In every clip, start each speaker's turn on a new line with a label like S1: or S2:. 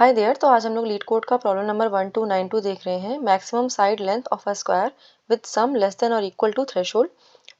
S1: Hi there. तो आज हम लोग लीड कोड का प्रॉब्लम नंबर 1292 देख रहे हैं। Maximum side length of a square with sum less than और इक्वल टू थ्रेशोल्ड।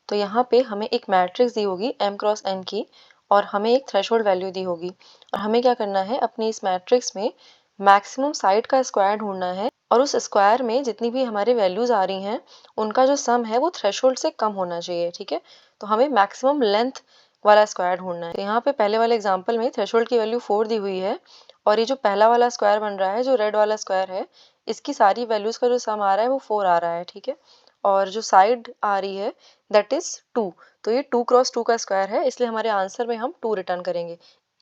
S1: तो यहाँ पे हमें एक मैट्रिक्स दी होगी m क्रॉस n की और हमें एक थ्रेशोल्ड वैल्यू दी होगी और हमें क्या करना है, अपनी इस मैट्रिक्स में मैक्सिमम साइड का स्क्वायर ढूंढना है और उस स्क्वायर में जितनी भी हमारे वैल्यूज आ रही हैं उनका जो सम है वो थ्रेशोल्ड से कम होना चाहिए। ठीक है, तो हमें मैक्सिमम लेंथ वाला स्क्वायर ढूंढना है। तो यहाँ पे पहले वाले एग्जांपल में थ्रेशोल्ड की वैल्यू 4 दी हुई है और ये जो पहला वाला स्क्वायर बन रहा है, जो रेड वाला स्क्वायर है, इसकी सारी वैल्यूज का जो सम आ रहा है वो 4 आ रहा है। ठीक है, और जो साइड आ रही है दैट इज 2। तो ये 2 क्रॉस 2 का स्क्वायर है, इसलिए हमारे आंसर में हम 2 रिटर्न करेंगे।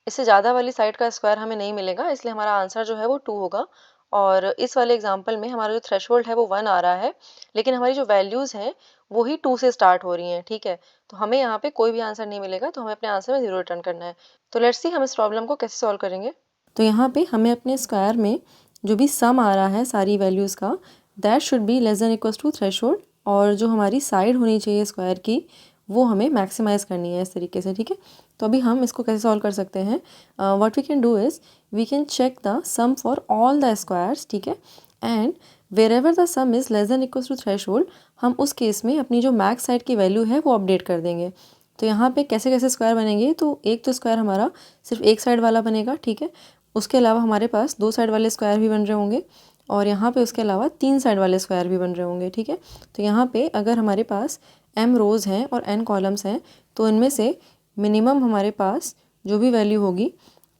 S1: इससे ज़्यादा वाली साइड का स्क्वायर हमें नहीं मिलेगा, इसलिए हमारा आंसर जो है वो 2 होगा। और इस वाले एग्जांपल में हमारा जो थ्रेशोल्ड है वो 1 आ रहा है, लेकिन हमारी जो वैल्यूज़ हैं वो ही 2 से स्टार्ट हो रही हैं। ठीक है, तो हमें यहाँ पे कोई भी आंसर नहीं मिलेगा, तो हमें अपने आंसर में 0 रिटर्न करना है। तो लेट्स सी हम इस प्रॉब्लम को कैसे सॉल्व करेंगे। तो यहाँ पे हमें अपने स्क्वायर में जो भी सम आ रहा है सारी वैल्यूज़ का, that should be less than equals to threshold, और जो हमारी साइड होनी चाहिए स्क्वायर की वो हमें मैक्सिमाइज करनी है इस तरीके से। ठीक है, तो अभी हम इसको कैसे सॉल्व कर सकते हैं। What we can do is we can check the sum for all the squares. ठीक है, and wherever the sum is less than equals to threshold, हम उस केस में अपनी जो मैक्स साइड की वैल्यू है वो अपडेट कर देंगे। तो यहाँ पे कैसे कैसे स्क्वायर बनेंगे, तो एक तो स्क्वायर हमारा सिर्फ एक साइड वाला बनेगा। ठीक है, उसके अलावा हमारे पास 2 साइड वाले स्क्वायर भी बन रहे होंगे और यहाँ पे उसके अलावा 3 साइड वाले स्क्वायर भी बन रहे होंगे। ठीक है, तो यहाँ पे अगर हमारे पास m रोज़ हैं और n कॉलम्स हैं, तो इनमें से मिनिमम हमारे पास जो भी वैल्यू होगी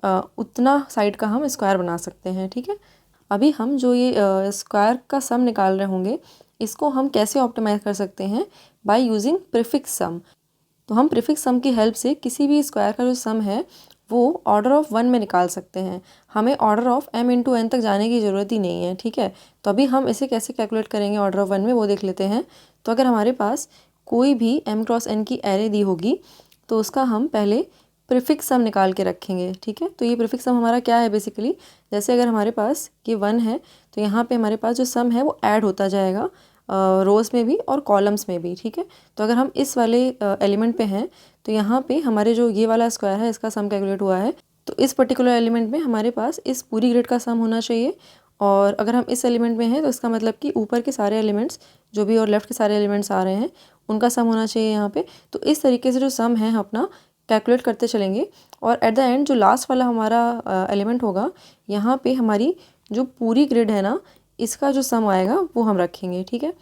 S1: उतना साइड का हम स्क्वायर बना सकते हैं। ठीक है, अभी हम जो ये स्क्वायर का सम निकाल रहे होंगे, इसको हम कैसे ऑप्टिमाइज़ कर सकते हैं, बाय यूजिंग प्रीफिक्स सम। तो हम प्रीफिक्स सम की हेल्प से किसी भी स्क्वायर का जो सम है वो ऑर्डर ऑफ 1 में निकाल सकते हैं। हमें order of m into n तक जाने की ज़रूरत ही नहीं है। ठीक है, तो अभी हम इसे कैसे कैलकुलेट करेंगे ऑर्डर ऑफ 1 में, वो देख लेते हैं। तो अगर हमारे पास कोई भी m क्रॉस n की एरे दी होगी तो उसका हम पहले प्रीफिक्स सम निकाल के रखेंगे। ठीक है, तो ये प्रीफिक्स सम हमारा क्या है, बेसिकली जैसे अगर हमारे पास ये 1 है तो यहाँ पे हमारे पास जो सम है वो ऐड होता जाएगा रोज़ में भी और कॉलम्स में भी। ठीक है, तो अगर हम इस वाले एलिमेंट पे हैं तो यहाँ पे हमारे जो ये वाला स्क्वायर है इसका सम कैलकुलेट हुआ है, तो इस पर्टिकुलर एलिमेंट में हमारे पास इस पूरी ग्रिड का सम होना चाहिए। और अगर हम इस एलिमेंट में हैं तो इसका मतलब कि ऊपर के सारे एलिमेंट्स जो भी और लेफ्ट के सारे एलिमेंट्स आ रहे हैं उनका सम होना चाहिए यहाँ पे। तो इस तरीके से जो सम है हम अपना कैलकुलेट करते चलेंगे और एट द एंड जो लास्ट वाला हमारा एलिमेंट होगा, यहाँ पे हमारी जो पूरी ग्रिड है ना, इसका जो सम आएगा वो हम रखेंगे। ठीक है,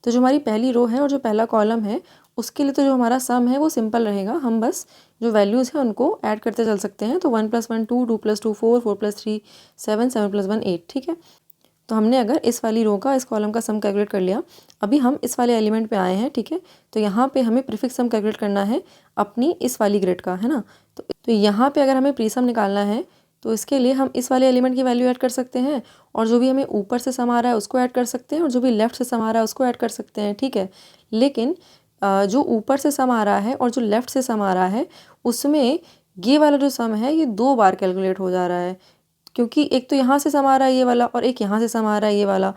S1: तो जो हमारी पहली रो है और जो पहला कॉलम है उसके लिए तो जो हमारा सम है वो सिंपल रहेगा, हम बस जो वैल्यूज़ हैं उनको ऐड करते चल सकते हैं। तो 1 + 1 2, 2 + 2 4, 4 + 3 7, 7 + 1 8। ठीक है, तो हमने अगर इस वाली रो का, इस कॉलम का सम कैलकुलेट कर लिया। अभी हम इस वाले एलिमेंट पे आए हैं। ठीक है, तो यहाँ पे हमें प्रीफिक्स सम कैलकुलेट करना है अपनी इस वाली ग्रिड का, है ना। तो यहाँ पे अगर हमें प्रीसम निकालना है तो इसके लिए हम इस वाले एलिमेंट की वैल्यू ऐड कर सकते हैं और जो भी हमें ऊपर से सम आ रहा है उसको ऐड कर सकते हैं और जो भी लेफ्ट से सम आ रहा है उसको ऐड कर सकते हैं। ठीक है, लेकिन जो ऊपर से सम आ रहा है और जो लेफ्ट से सम आ रहा है उसमें ये वाला जो सम है ये 2 बार कैलकुलेट हो जा रहा है, क्योंकि एक तो यहाँ से सम आ रहा है ये वाला और एक यहाँ से सम आ रहा है ये वाला।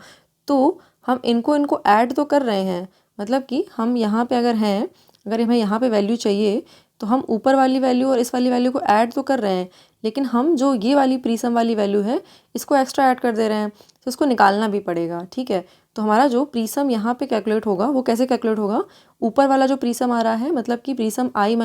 S1: तो हम इनको ऐड तो कर रहे हैं, मतलब कि हम यहाँ पे अगर हैं, अगर हमें यहाँ पे वैल्यू चाहिए तो हम ऊपर वाली वैल्यू और इस वाली वैल्यू को ऐड तो कर रहे हैं, लेकिन हम जो ये वाली प्रीसम वाली वैल्यू है इसको एक्स्ट्रा ऐड कर दे रहे हैं, तो इसको निकालना भी पड़ेगा। ठीक है, तो हमारा जो प्रीसम यहाँ पे कैलकुलेट होगा वो कैसे कैलकुलेट होगा, ऊपर वाला जो प्रीसम आ रहा है मतलब कि प्रीसम i -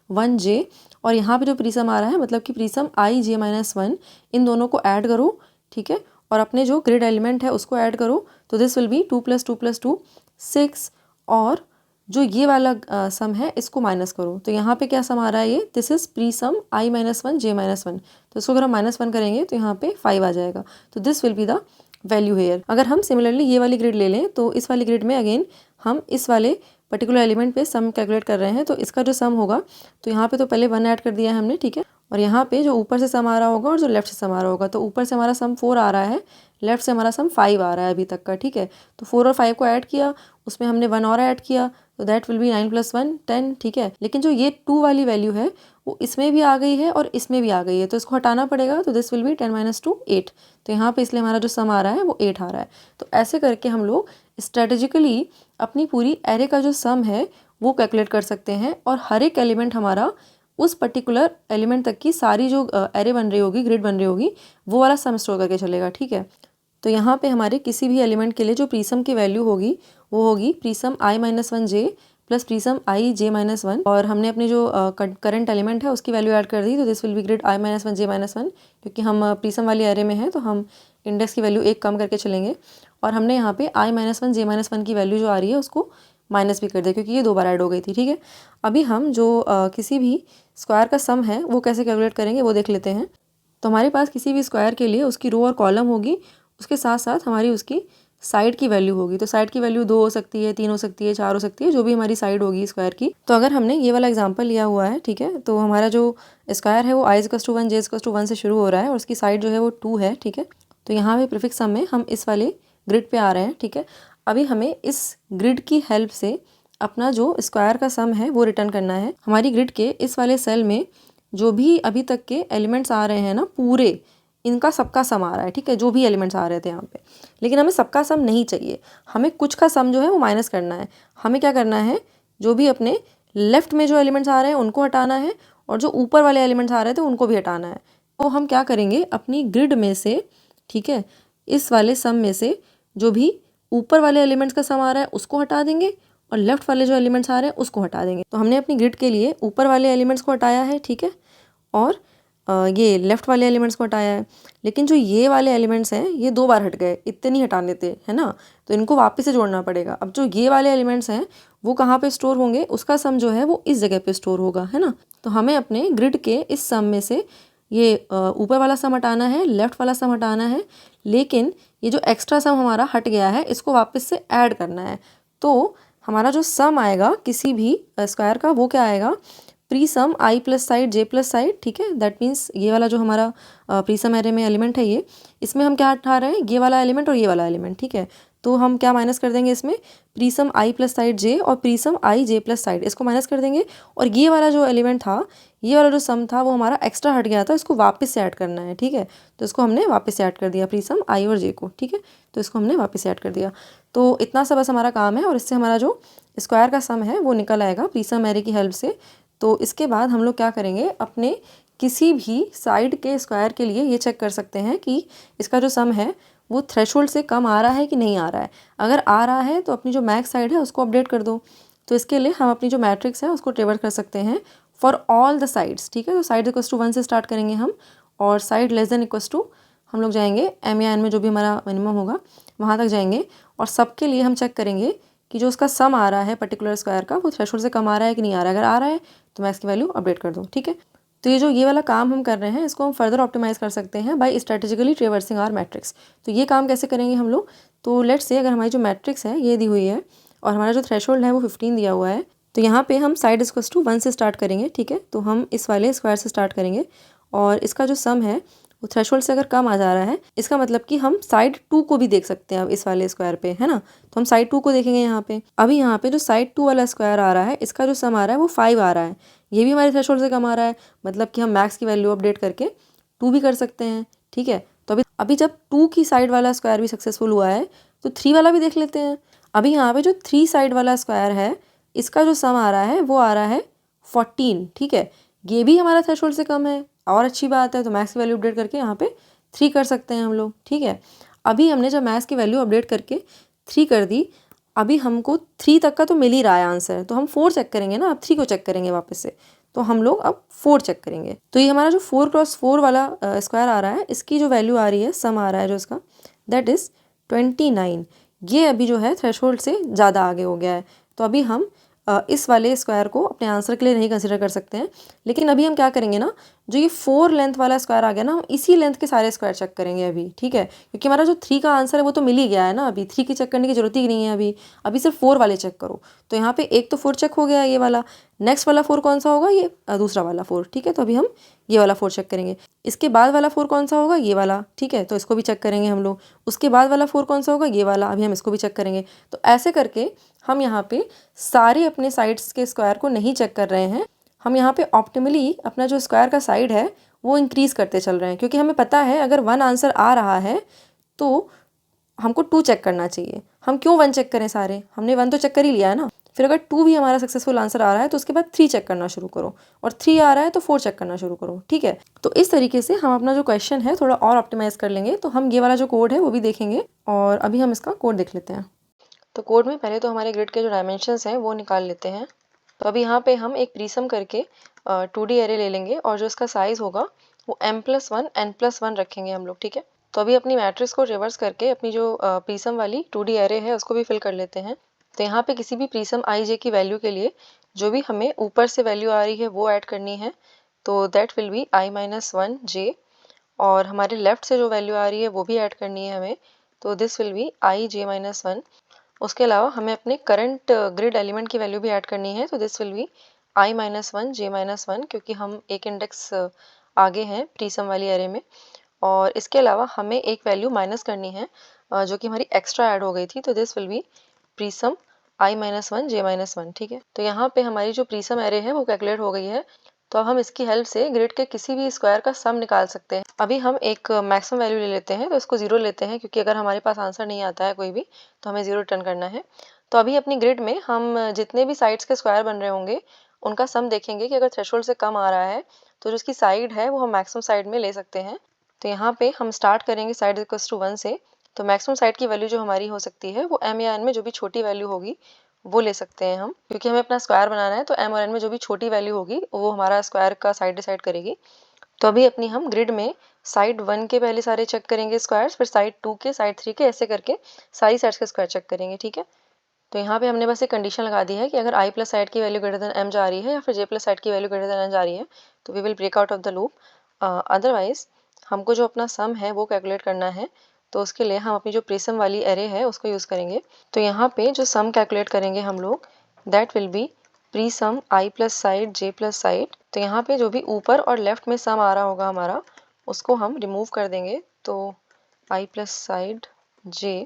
S1: 1j, और यहाँ पे जो प्रीसम आ रहा है मतलब कि प्रीसम ij - 1, इन दोनों को ऐड करो। ठीक है, और अपने जो ग्रिड एलिमेंट है उसको ऐड करो, तो दिस विल बी 2 + 2 + 2 6, और जो ये वाला सम है इसको माइनस करो। तो यहाँ पे क्या सम आ रहा है, ये दिस इज़ प्रीसम i - 1 j - 1, तो इसको अगर हम -1 करेंगे तो यहाँ पे 5 आ जाएगा। तो this will be the value here. अगर हम सिमिलरली ये वाली ग्रिड ले लें तो इस वाली ग्रिड में अगेन हम इस वाले पर्टिकुलर एलिमेंट पे सम कैलकुलेट कर रहे हैं, तो इसका जो सम होगा, तो यहाँ पे तो पहले 1 ऐड कर दिया है हमने। ठीक है, और यहाँ पे जो ऊपर से सम आ रहा होगा और जो लेफ्ट से सम आ रहा होगा, तो ऊपर से हमारा सम 4 आ रहा है, लेफ्ट से हमारा सम 5 आ रहा है अभी तक का। ठीक है, तो 4 और 5 को ऐड किया, उसमें हमने 1 और ऐड किया, तो दैट विल बी 9 + 1 10। ठीक है, लेकिन जो ये 2 वाली वैल्यू है वो इसमें भी आ गई है और इसमें भी आ गई है, तो इसको हटाना पड़ेगा। तो दिस विल बी 10 - 2 8। तो यहाँ पे इसलिए हमारा जो सम आ रहा है वो 8 आ रहा है। तो ऐसे करके हम लोग स्ट्रेटेजिकली अपनी पूरी एरे का जो सम है वो कैलकुलेट कर सकते हैं और हर एक एलिमेंट हमारा उस पर्टिकुलर एलिमेंट तक की सारी जो एरे बन रही होगी, ग्रिड बन रही होगी, वो वाला सम स्टोर करके चलेगा। ठीक है, तो यहाँ पे हमारे किसी भी एलिमेंट के लिए जो प्रीसम की वैल्यू होगी वो होगी प्रीसम i-1j प्लस प्रीसम i j-1, और हमने अपनी जो करंट एलिमेंट है उसकी वैल्यू ऐड कर दी, तो this will B grid i-1j-1, क्योंकि हम प्रीसम वाली एरे में हैं तो हम इंडेक्स की वैल्यू 1 कम करके चलेंगे। और हमने यहाँ पे i-1j-1 की वैल्यू जो आ रही है उसको माइनस भी कर दिया, क्योंकि ये 2 बार ऐड हो गई थी। ठीक है, अभी हम जो किसी भी स्क्वायर का सम है वो कैसे कैलकुलेट करेंगे वो देख लेते हैं। तो हमारे पास किसी भी स्क्वायर के लिए उसकी रो और कॉलम होगी, उसके साथ साथ हमारी उसकी साइड की वैल्यू होगी। तो साइड की वैल्यू 2 हो सकती है, 3 हो सकती है, 4 हो सकती है, जो भी हमारी साइड होगी स्क्वायर की। तो अगर हमने ये वाला एग्जांपल लिया हुआ है, ठीक है, तो हमारा जो स्क्वायर है वो i=1 j=1 से शुरू हो रहा है और उसकी साइड जो है वो 2 है। ठीक है, तो यहाँ पे प्रीफिक्स सम में हम इस वाले ग्रिड पे आ रहे हैं। ठीक है, अभी हमें इस ग्रिड की हेल्प से अपना जो स्क्वायर का सम है वो रिटर्न करना है। हमारी ग्रिड के इस वाले सेल में जो भी अभी तक के एलिमेंट्स आ रहे हैं ना, पूरे इनका सबका सम आ रहा है। ठीक है, जो भी एलिमेंट्स आ रहे थे यहाँ पे, लेकिन हमें सबका सम नहीं चाहिए, हमें कुछ का सम जो है वो माइनस करना है। हमें क्या करना है, जो भी अपने लेफ्ट में जो एलिमेंट्स आ रहे हैं उनको हटाना है और जो ऊपर वाले एलिमेंट्स आ रहे थे उनको भी हटाना है। तो हम क्या करेंगे, अपनी ग्रिड में से, ठीक है, इस वाले सम में से जो भी ऊपर वाले एलिमेंट्स का सम आ रहा है उसको हटा देंगे और लेफ्ट वाले जो एलिमेंट्स आ रहे हैं उसको हटा देंगे। तो हमने अपनी ग्रिड के लिए ऊपर वाले एलिमेंट्स को हटाया है, ठीक है, और ये लेफ्ट वाले एलिमेंट्स को हटाया है। लेकिन जो ये वाले एलिमेंट्स हैं ये 2 बार हट गए, इतने नहीं हटाने थे, है ना, तो इनको वापस से जोड़ना पड़ेगा। अब जो ये वाले एलिमेंट्स हैं वो कहाँ पे स्टोर होंगे, उसका सम जो है वो इस जगह पे स्टोर होगा, है ना। तो हमें अपने ग्रिड के इस सम में से ये ऊपर वाला सम हटाना है, लेफ्ट वाला सम हटाना है, लेकिन ये जो एक्स्ट्रा सम हमारा हट गया है इसको वापस से ऐड करना है। तो हमारा जो सम आएगा किसी भी स्क्वायर का वो क्या आएगा, प्रीसम i plus side j plus side. ठीक है, दैट मीन्स ये वाला जो हमारा प्रीसम एरे में एलिमेंट है ये, इसमें हम क्या हटा रहे हैं, ये वाला एलिमेंट और ये वाला एलिमेंट। ठीक है, तो हम क्या माइनस कर देंगे इसमें, प्रीसम i प्लस साइड j और प्रीसम i j प्लस साइड, इसको माइनस कर देंगे। और ये वाला जो एलिमेंट था, ये वाला जो सम था वो हमारा एक्स्ट्रा हट गया था, इसको वापस से ऐड करना है। ठीक है, तो इसको हमने वापस से ऐड कर दिया प्रीसम i और j को। ठीक है, तो इसको हमने वापस से ऐड कर दिया। तो इतना सा बस हमारा काम है और इससे हमारा जो स्क्वायर का सम है वो निकल आएगा प्रीसम एरे की हेल्प से। तो इसके बाद हम लोग क्या करेंगे, अपने किसी भी साइड के स्क्वायर के लिए ये चेक कर सकते हैं कि इसका जो सम है वो थ्रेशोल्ड से कम आ रहा है कि नहीं आ रहा है। अगर आ रहा है तो अपनी जो मैक्स साइड है उसको अपडेट कर दो। तो इसके लिए हम अपनी जो मैट्रिक्स है उसको ट्रेवर्स कर सकते हैं फॉर ऑल द साइड्स। ठीक है, तो साइड इक्वल्स टू 1 से स्टार्ट करेंगे हम, और side less than equals to हम लोग जाएंगे m या n में जो भी हमारा मिनिमम होगा वहाँ तक जाएंगे, और सबके लिए हम चेक करेंगे कि जो उसका सम आ रहा है पर्टिकुलर स्क्वायर का वो थ्रेशोल्ड से कम आ रहा है कि नहीं आ रहा है। अगर आ रहा है तो मैक्स की वैल्यू अपडेट कर दो। ठीक है, तो ये वाला काम हम कर रहे हैं इसको हम फर्दर ऑप्टिमाइज़ कर सकते हैं by strategically traversing our matrix. तो ये काम कैसे करेंगे हम लोग, तो लेट्स से अगर हमारी जो मैट्रिक्स है ये दी हुई है और हमारा जो थ्रेशोल्ड है वो 15 दिया हुआ है, तो यहाँ पे हम साइड इक्वल्स टू 1 से स्टार्ट करेंगे। ठीक है, तो हम इस वाले स्क्वायर से स्टार्ट करेंगे और इसका जो सम है वो थ्रेशोल्ड से अगर कम आ जा रहा है, इसका मतलब कि हम साइड 2 को भी देख सकते हैं अब इस वाले स्क्वायर पे, है ना। तो हम साइड 2 को देखेंगे यहाँ पे। अभी यहाँ पे जो साइड 2 वाला स्क्वायर आ रहा है इसका जो सम आ रहा है वो 5 आ रहा है, ये भी हमारे थ्रेशोल्ड से कम आ रहा है, मतलब कि हम मैक्स की वैल्यू अपडेट करके 2 भी कर सकते हैं। ठीक है, तो अभी जब 2 की साइड वाला स्क्वायर भी सक्सेसफुल हुआ है तो 3 वाला भी देख लेते हैं। अभी यहाँ पे जो 3 साइड वाला स्क्वायर है इसका जो सम आ रहा है वो आ रहा है 14। ठीक है, ये भी हमारा थ्रेशोल्ड से कम है, और अच्छी बात है। तो मैक्स की वैल्यू अपडेट करके यहाँ पे 3 कर सकते हैं हम लोग। ठीक है, अभी हमने जब मैक्स की वैल्यू अपडेट करके 3 कर दी, अभी हमको 3 तक का तो मिल ही रहा है आंसर, तो हम 4 चेक करेंगे ना, अब 3 को चेक करेंगे वापस से। तो हम लोग अब 4 चेक करेंगे। तो ये हमारा जो 4x4 वाला स्क्वायर आ रहा है इसकी जो वैल्यू आ रही है, सम आ रहा है जो इसका, दैट इज़ 29। ये अभी जो है थ्रेशोल्ड से ज़्यादा आगे हो गया है, तो अभी हम इस वाले स्क्वायर को अपने आंसर के लिए नहीं कंसिडर कर सकते हैं। लेकिन अभी हम क्या करेंगे ना, जो ये 4 लेंथ वाला स्क्वायर आ गया ना, हम इसी लेंथ के सारे स्क्वायर चेक करेंगे अभी। ठीक है, क्योंकि हमारा जो 3 का आंसर है वो तो मिल ही गया है ना, अभी 3 की चेक करने की जरूरत ही नहीं है। अभी सिर्फ 4 वाले चेक करो। तो यहाँ पे एक तो 4 चेक हो गया ये वाला, नेक्स्ट वाला 4 कौन सा होगा, ये दूसरा वाला 4। ठीक है, तो अभी हम ये वाला 4 चेक करेंगे। इसके बाद वाला 4 कौन सा होगा, ये वाला। ठीक है, तो इसको भी चेक करेंगे हम लोग। उसके बाद वाला 4 कौन सा होगा, ये वाला, अभी हम इसको भी चेक करेंगे। तो ऐसे करके हम यहाँ पे सारे अपने साइड्स के स्क्वायर को नहीं चेक कर रहे हैं, हम यहाँ पे ऑप्टिमली अपना जो स्क्वायर का साइड है वो इंक्रीज़ करते चल रहे हैं, क्योंकि हमें पता है अगर 1 आंसर आ रहा है तो हमको 2 चेक करना चाहिए। हम क्यों 1 चेक करें, सारे हमने 1 तो चेक कर ही लिया है ना। फिर अगर 2 भी हमारा सक्सेसफुल आंसर आ रहा है तो उसके बाद 3 चेक करना शुरू करो, और 3 आ रहा है तो 4 चेक करना शुरू करो, ठीक है। तो इस तरीके से हम अपना जो क्वेश्चन है थोड़ा और ऑप्टिमाइज कर लेंगे। तो हम ये वाला जो कोड है वो भी देखेंगे, और अभी हम इसका कोड देख लेते हैं। तो कोड में पहले तो हमारे ग्रिड के जो डायमेंशंस हैं वो निकाल लेते हैं। तो अभी यहाँ पे हम एक प्रीसम करके 2D एरे ले लेंगे, और जो इसका साइज होगा वो m+1 n+1 रखेंगे हम लोग, ठीक है। तो अभी अपनी मैट्रिक्स को रिवर्स करके अपनी जो प्रीसम वाली 2D एरे है उसको भी फिल कर लेते हैं। तो यहाँ पे किसी भी प्रीसम i j की वैल्यू के लिए जो भी हमें ऊपर से वैल्यू आ रही है वो ऐड करनी है, तो that will B i-1 j, और हमारे लेफ्ट से जो वैल्यू आ रही है वो भी ऐड करनी है हमें, तो दिस विल बी i-j-1। उसके अलावा हमें अपने करंट ग्रिड एलिमेंट की वैल्यू भी ऐड करनी है, तो this will B i-1 j-1, क्योंकि हम एक इंडेक्स आगे हैं प्रीसम वाली एरे में। और इसके अलावा हमें एक वैल्यू माइनस करनी है जो कि हमारी एक्स्ट्रा ऐड हो गई थी, तो this will be प्रीसम i-1 j-1, ठीक है। तो यहाँ पे हमारी जो प्रीसम एरे है वो कैलकुलेट हो गई है। तो अब हम इसकी हेल्प से ग्रिड के किसी भी स्क्वायर का सम निकाल सकते हैं। अभी हम एक मैक्सिमम वैल्यू ले लेते हैं, तो इसको 0 लेते हैं, क्योंकि अगर हमारे पास आंसर नहीं आता है कोई भी तो हमें 0 रिटर्न करना है। तो अभी अपनी ग्रिड में हम जितने भी साइड्स के स्क्वायर बन रहे होंगे उनका सम देखेंगे कि अगर थ्रेशोल्ड से कम आ रहा है तो जो उसकी साइड है वो हम मैक्सिमम साइड में ले सकते हैं। तो यहाँ पे हम स्टार्ट करेंगे साइड इक्वल्स टू 1 से। तो मैक्सिमम साइड की वैल्यू जो हमारी हो सकती है वो m या n में जो भी छोटी वैल्यू होगी वो ले सकते हैं हम, क्योंकि हमें अपना स्क्वायर बनाना है। तो m और n में जो भी छोटी वैल्यू होगी वो हमारा स्क्वायर का साइड डिसाइड करेगी। तो अभी अपनी हम ग्रिड में साइड 1 के पहले सारे चेक करेंगे स्क्वायर्स, फिर साइड 2 के, साइड 3 के, ऐसे करके सारी साइड्स के स्क्वायर चेक करेंगे, ठीक है। तो यहाँ पे हमने बस एक कंडीशन लगा दी है कि अगर i प्लस साइड की वैल्यू ग्रेटर देन m जा रही है या फिर j प्लस साइड की वैल्यू ग्रेटर देन n जा रही है तो we will break out of the loop. Otherwise हमको जो अपना सम है वो कैलकुलेट करना है, तो उसके लिए हम अपनी जो प्रीसम वाली एरे है उसको यूज़ करेंगे। तो यहाँ पे जो सम कैलकुलेट करेंगे हम लोग that will be presum i plus side j plus side. तो यहाँ पे जो भी ऊपर और लेफ्ट में सम आ रहा होगा हमारा उसको हम रिमूव कर देंगे, तो i प्लस साइड j,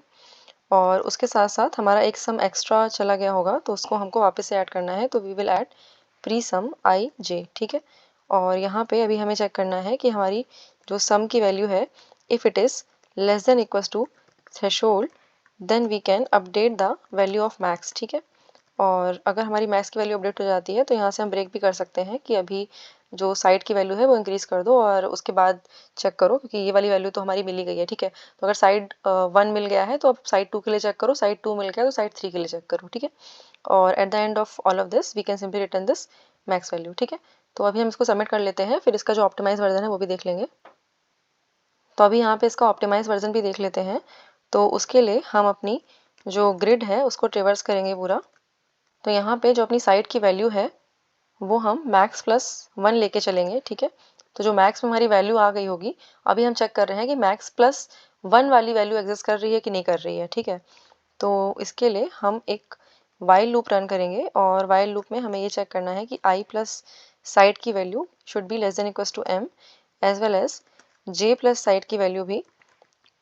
S1: और उसके साथ साथ हमारा एक सम एक्स्ट्रा चला गया होगा तो उसको हमको वापस से ऐड करना है, तो we will add pre sum i j, ठीक है। और यहाँ पे अभी हमें चेक करना है कि हमारी जो सम की वैल्यू है if it is less than equals to threshold then we can update the value of max, ठीक है। और अगर हमारी मैक्स की वैल्यू अपडेट हो जाती है तो यहाँ से हम ब्रेक भी कर सकते हैं कि अभी जो साइड की वैल्यू है वो इंक्रीज़ कर दो और उसके बाद चेक करो, क्योंकि ये वाली वैल्यू तो हमारी मिल ही गई है, ठीक है। तो अगर साइड 1 मिल गया है तो अब साइड 2 के लिए चेक करो, साइड 2 मिल गया तो साइड 3 के लिए चेक करो, ठीक है। और at the end of all of this we can simply return this max value, ठीक है। तो अभी हम इसको सबमिट कर लेते हैं, फिर इसका जो ऑप्टिमाइज वर्जन है वो भी देख लेंगे। तो अभी यहाँ पे इसका ऑप्टिमाइज वर्जन भी देख लेते हैं। तो उसके लिए हम अपनी जो ग्रिड है उसको ट्रेवर्स करेंगे पूरा। तो यहाँ पे जो अपनी साइड की वैल्यू है वो हम मैक्स प्लस 1 लेके चलेंगे, ठीक है। तो जो मैक्स में हमारी वैल्यू आ गई होगी, अभी हम चेक कर रहे हैं कि मैक्स प्लस 1 वाली वैल्यू एग्जिस्ट कर रही है कि नहीं कर रही है, ठीक है। तो इसके लिए हम एक वाइल लूप रन करेंगे, और वाइल लूप में हमें ये चेक करना है कि i प्लस साइड की value should be less than equals to m, as well as j plus side की वैल्यू भी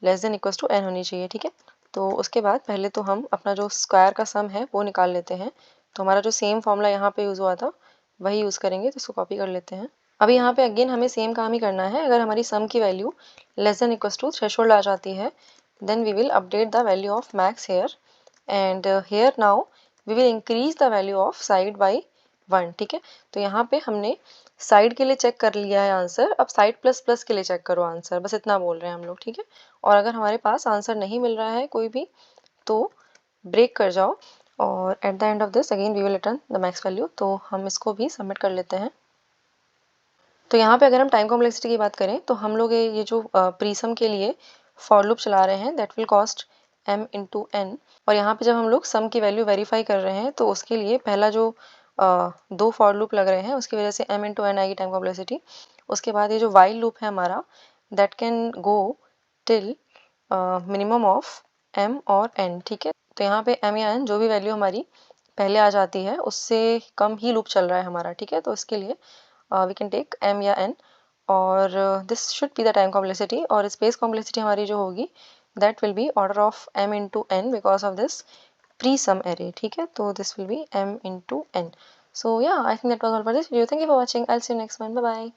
S1: less than equals to n होनी चाहिए, ठीक है। तो उसके बाद पहले तो हम अपना जो स्क्वायर का सम है वो निकाल लेते हैं। तो हमारा जो सेम फॉर्मूला यहाँ पे यूज़ हुआ था वही यूज़ करेंगे, तो इसको कॉपी कर लेते हैं। अभी यहाँ पे अगेन हमें सेम काम ही करना है। अगर हमारी सम की value less than equals to threshold आ जाती है then we will update the value of max here, and here now we will increase the value of side by 1, ठीक है। तो यहाँ पे हमने साइड के लिए चेक कर लिया है आंसर, अब साइड प्लस प्लस के लिए चेक करो आंसर, बस इतना बोल रहे हैं हम लोग, ठीक है। और अगर हमारे पास आंसर नहीं मिल रहा है कोई भी तो ब्रेक कर जाओ, और at the end of this again we will return the max value. तो हम इसको भी सबमिट कर लेते हैं। तो यहाँ पे अगर हम टाइम कॉम्प्लेक्सिटी की बात करें तो हम लोग ये जो प्रीसम के लिए फॉर लूप चला रहे हैं that will cost m into n, और यहाँ पे जब हम लोग सम की वैल्यू वेरीफाई कर रहे हैं तो उसके लिए पहला जो 2 फॉर लूप लग रहे हैं उसकी वजह से m इंटू n आएगी टाइम कॉम्प्लेक्सिटी। उसके बाद ये जो वाइल लूप है हमारा that can go till minimum of m और n, ठीक है। तो यहाँ पे m या n जो भी वैल्यू हमारी पहले आ जाती है उससे कम ही लूप चल रहा है हमारा, ठीक है। तो इसके लिए वी कैन टेक m या n, और this should be the time complexity, और स्पेस कॉम्प्लेक्सिटी हमारी जो होगी that will be order of m into n because of this pre sum array, ठीक है। तो this will be m into n। So yeah I think that was all for this video. Thank you for watching. I will see you next one. Bye bye.